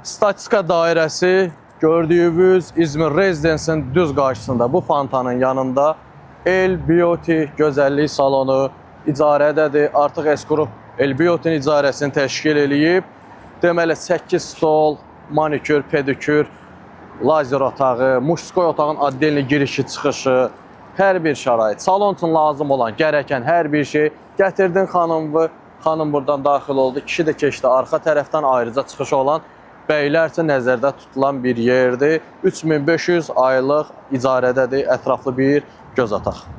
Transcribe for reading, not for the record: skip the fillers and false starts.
Statistika dairəsi gördüyünüz İzmir Rezidensin düz qarşısında bu fontanın yanında El Beauty gözəllik salonu icarədədir. Artıq S-Group El Beauty'nin icarəsini təşkil eləyib. Deməli 8 stol, manikür, pedikür, lazer otağı, muşskoy otağın addelini girişi çıxışı, hər bir şərait, salon üçün lazım olan, gərəkən hər bir şey gətirdin xanımı. Xanım buradan daxil oldu. Kişi də keçdi arxa tərəfdən ayrıca çıxışı olan bəylər üçün nəzərdə tutulan bir yerdir. 3500 aylıq icarədədir, ətraflı bir göz ataq.